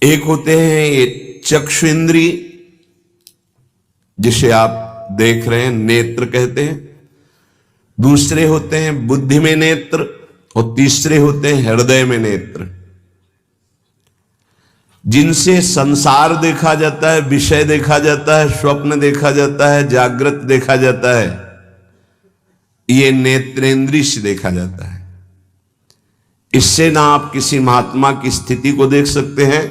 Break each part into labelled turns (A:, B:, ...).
A: एक होते हैं ये चक्षु इंद्रिय, जिसे आप देख रहे हैं, नेत्र कहते हैं। दूसरे होते हैं बुद्धि में नेत्र, और तीसरे होते हैं हृदय में नेत्र, जिनसे संसार देखा जाता है, विषय देखा जाता है, स्वप्न देखा जाता है, जागृत देखा जाता है। ये नेत्रेंद्रिय से देखा जाता है। इससे ना आप किसी महात्मा की स्थिति को देख सकते हैं,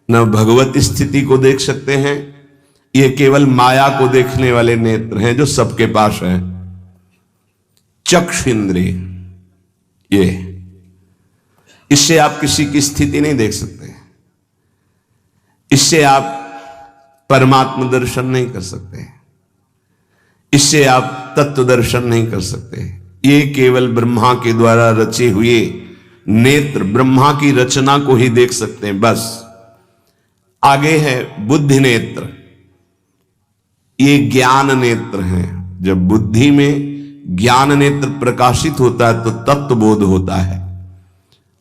A: न भगवत स्थिति को देख सकते हैं। ये केवल माया को देखने वाले नेत्र हैं जो सबके पास हैं। चक्षु इंद्रिय, ये इससे आप किसी की स्थिति नहीं देख सकते, इससे आप परमात्मा दर्शन नहीं कर सकते, इससे आप तत्व दर्शन नहीं कर सकते। ये केवल ब्रह्मा के द्वारा रचे हुए नेत्र, ब्रह्मा की रचना को ही देख सकते हैं, बस। आगे है बुद्धि नेत्र, ये ज्ञान नेत्र हैं। जब बुद्धि में ज्ञान नेत्र प्रकाशित होता है तो तत्व बोध होता है,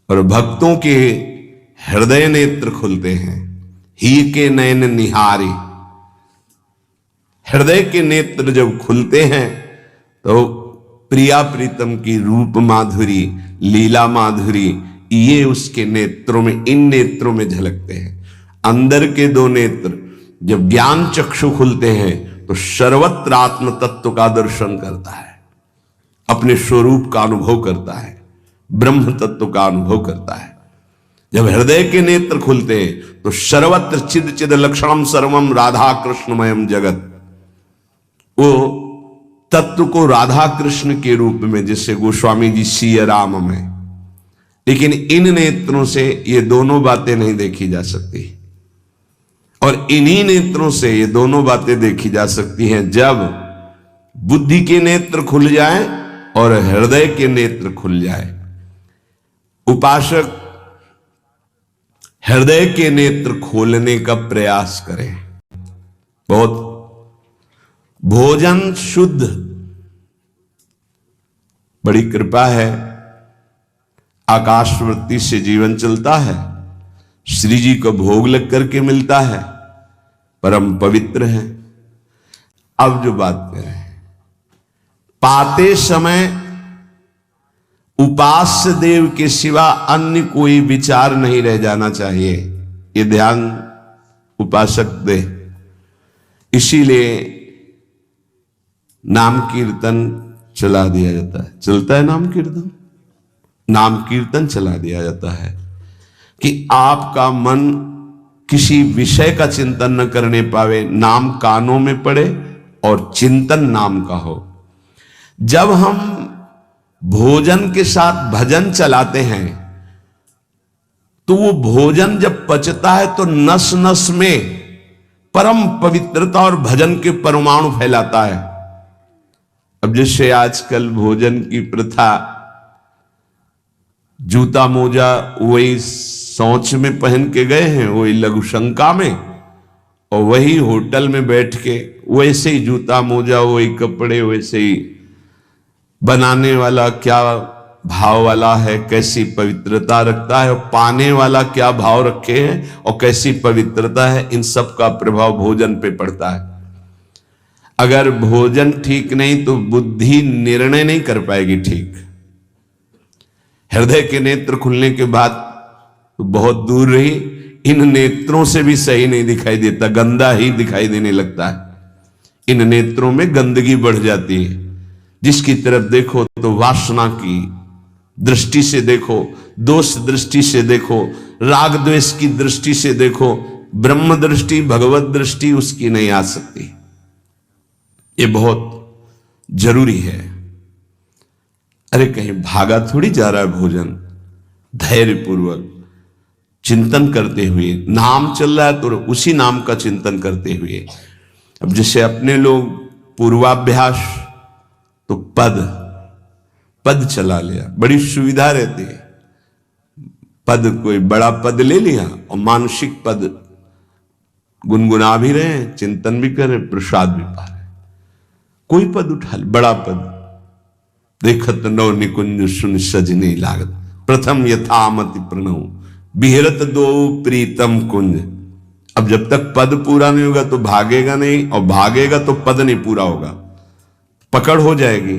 A: और भक्तों के हृदय नेत्र खुलते हैं। ही के नयन निहारे, हृदय के नेत्र जब खुलते हैं तो प्रिया प्रीतम की रूप माधुरी, लीला माधुरी, ये उसके नेत्रों में, इन नेत्रों में झलकते हैं। अंदर के दो नेत्र जब ज्ञान चक्षु खुलते हैं तो सर्वत्र आत्म तत्व का दर्शन करता है, अपने स्वरूप का अनुभव करता है, ब्रह्म तत्व का अनुभव करता है। जब हृदय के नेत्र खुलते हैं तो सर्वत्र चिद चिद लक्षणम सर्वम राधा कृष्णमयम जगत, वो तत्व को राधा कृष्ण के रूप में, जिससे गोस्वामी जी सिया राम में। लेकिन इन नेत्रों से ये दोनों बातें नहीं देखी जा सकती, और इन्हीं नेत्रों से ये दोनों बातें देखी जा सकती हैं जब बुद्धि के नेत्र खुल जाए और हृदय के नेत्र खुल जाए। उपासक हृदय के नेत्र खोलने का प्रयास करें। बहुत भोजन शुद्ध, बड़ी कृपा है, आकाशवृत्ति से जीवन चलता है, श्री जी को भोग लग करके मिलता है, परम पवित्र है। अब जो बात करें, पाते समय उपास्य देव के सिवा अन्य कोई विचार नहीं रह जाना चाहिए, ये ध्यान उपासक दे। इसीलिए नाम कीर्तन चला दिया जाता है, चलता है नाम कीर्तन, नाम कीर्तन चला दिया जाता है कि आपका मन किसी विषय का चिंतन न करने पावे, नाम कानों में पड़े और चिंतन नाम का हो। जब हम भोजन के साथ भजन चलाते हैं तो वो भोजन जब पचता है तो नस नस में परम पवित्रता और भजन के परमाणु फैलाता है। अब जैसे आजकल भोजन की प्रथा, जूता मोजा वही शौच में पहन के गए हैं, वही लघुशंका में, और वही होटल में बैठ के वैसे ही जूता मोजा, वही कपड़े, वैसे ही बनाने वाला क्या भाव वाला है, कैसी पवित्रता रखता है, और पाने वाला क्या भाव रखे हैं और कैसी पवित्रता है, इन सब का प्रभाव भोजन पे पड़ता है। अगर भोजन ठीक नहीं तो बुद्धि निर्णय नहीं कर पाएगी ठीक। हृदय के नेत्र खुलने के बाद तो बहुत दूर रही, इन नेत्रों से भी सही नहीं दिखाई देता, गंदा ही दिखाई देने लगता है। इन नेत्रों में गंदगी बढ़ जाती है। जिसकी तरफ देखो तो वासना की दृष्टि से देखो, दोष दृष्टि से देखो, राग द्वेष की दृष्टि से देखो, ब्रह्म दृष्टि, भगवत दृष्टि उसकी नहीं आ सकती। ये बहुत जरूरी है। अरे कहीं भागा थोड़ी जा रहा है भोजन, धैर्य पूर्वक चिंतन करते हुए, नाम चल रहा है तो उसी नाम का चिंतन करते हुए। अब जैसे अपने लोग पूर्वाभ्यास तो पद चला लिया, बड़ी सुविधा रहती है। पद, कोई बड़ा पद ले लिया और मानसिक पद गुनगुना भी रहे हैं, चिंतन भी कर रहे, प्रसाद भी पा रहे। कोई पद उठा ले, बड़ा पद, देखत नौ निकुंज सुन सजनी लागत, प्रथम यथामति प्रणव बिहरत दो प्रीतम कुंज। अब जब तक पद पूरा नहीं होगा तो भागेगा नहीं, और भागेगा तो पद नहीं पूरा होगा, पकड़ हो जाएगी।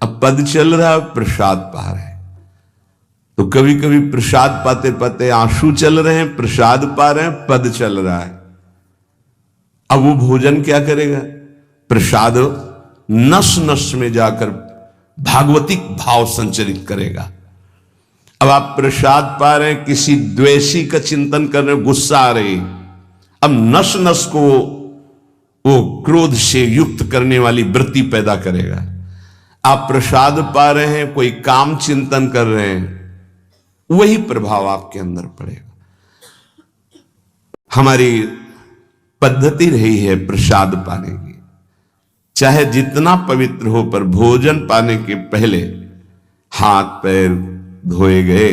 A: अब पद चल रहा है, प्रसाद पा रहे हैं, तो कभी कभी प्रसाद पाते पाते आंसू चल रहे हैं, प्रसाद पा रहे हैं, पद चल रहा है। अब वो भोजन क्या करेगा? प्रसाद नस नस में जाकर भागवतिक भाव संचरित करेगा। अब आप प्रसाद पा रहे हैं, किसी द्वेषी का चिंतन कर रहे हैं, गुस्सा आ रही, अब नस नस को वो क्रोध से युक्त करने वाली वृत्ति पैदा करेगा। आप प्रसाद पा रहे हैं, कोई काम चिंतन कर रहे हैं, वही प्रभाव आपके अंदर पड़ेगा। हमारी पद्धति रही है प्रसाद पाने की, चाहे जितना पवित्र हो, पर भोजन पाने के पहले हाथ पैर धोए गए,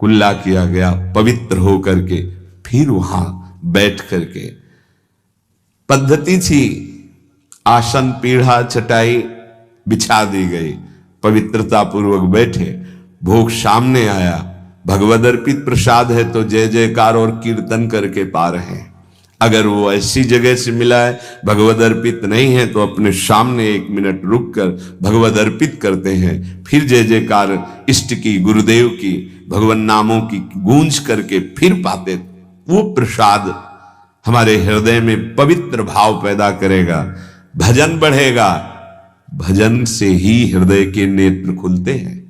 A: कुल्ला किया गया, पवित्र हो करके फिर वहां बैठ करके, पद्धति थी आसन पीढ़ा चटाई बिछा दी गई, पवित्रता पूर्वक बैठे, भोग सामने आया, भगवद अर्पित प्रसाद है तो जय जयकार और कीर्तन करके पा रहे हैं। अगर वो ऐसी जगह से मिला है, भगवद अर्पित नहीं है, तो अपने सामने 1 मिनट रुककर भगवद अर्पित करते हैं, फिर जय जयकार इष्ट की, गुरुदेव की, भगवान नामों की गूंज करके फिर पाते। वो प्रसाद हमारे हृदय में पवित्र भाव पैदा करेगा, भजन बढ़ेगा। भजन से ही हृदय के नेत्र खुलते हैं,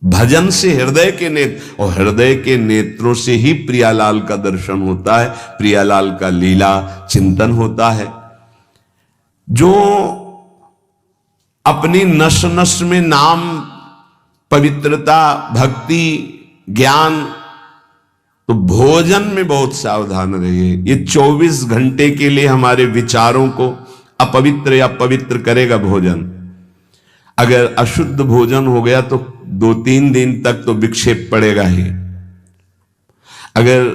A: भजन से हृदय के नेत्र, और हृदय के नेत्रों से ही प्रियालाल का दर्शन होता है, प्रियालाल का लीला चिंतन होता है। जो अपनी नस नस में नाम, पवित्रता, भक्ति, ज्ञान, तो भोजन में बहुत सावधान रहिए। ये 24 घंटे के लिए हमारे विचारों को अपवित्र या पवित्र करेगा भोजन। अगर अशुद्ध भोजन हो गया तो 2-3 दिन तक तो विक्षेप पड़ेगा ही। अगर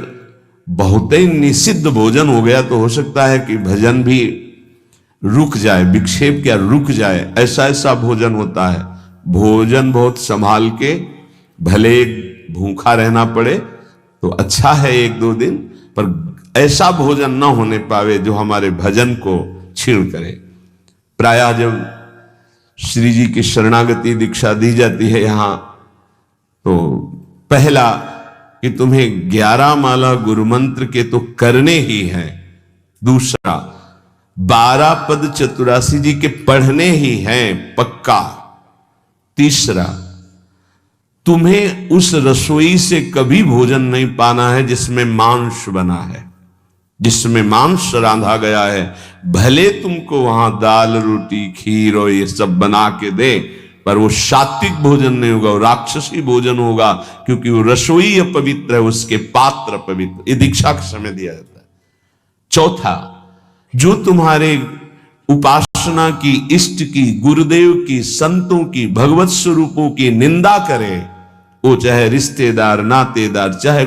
A: बहुत ही निषिद्ध भोजन हो गया तो हो सकता है कि भजन भी रुक जाए, विक्षेप क्या रुक जाए, ऐसा ऐसा भोजन होता है। भोजन बहुत संभाल के, भले भूखा रहना पड़े तो अच्छा है 1-2 दिन, पर ऐसा भोजन ना होने पावे जो हमारे भजन को छीण करे। प्रायः जब श्री जी की शरणागति दीक्षा दी जाती है यहां, तो पहला कि तुम्हें 11 माला गुरु मंत्र के तो करने ही हैं, दूसरा 12 पद चतुरासी जी के पढ़ने ही हैं पक्का, तीसरा तुम्हें उस रसोई से कभी भोजन नहीं पाना है जिसमें मांस बना है, जिसमें मांस रांधा गया है। भले तुमको वहां दाल रोटी खीर और ये सब बना के दे, पर वो सात्विक भोजन नहीं होगा, वो राक्षसी भोजन होगा, क्योंकि वो रसोई अपवित्र है, उसके पात्र पवित्र। ये दीक्षा के समय दिया जाता है। चौथा, जो तुम्हारे उपासना की, इष्ट की, गुरुदेव की, संतों की, भगवत स्वरूपों की निंदा करे, वो चाहे रिश्तेदार, नातेदार, चाहे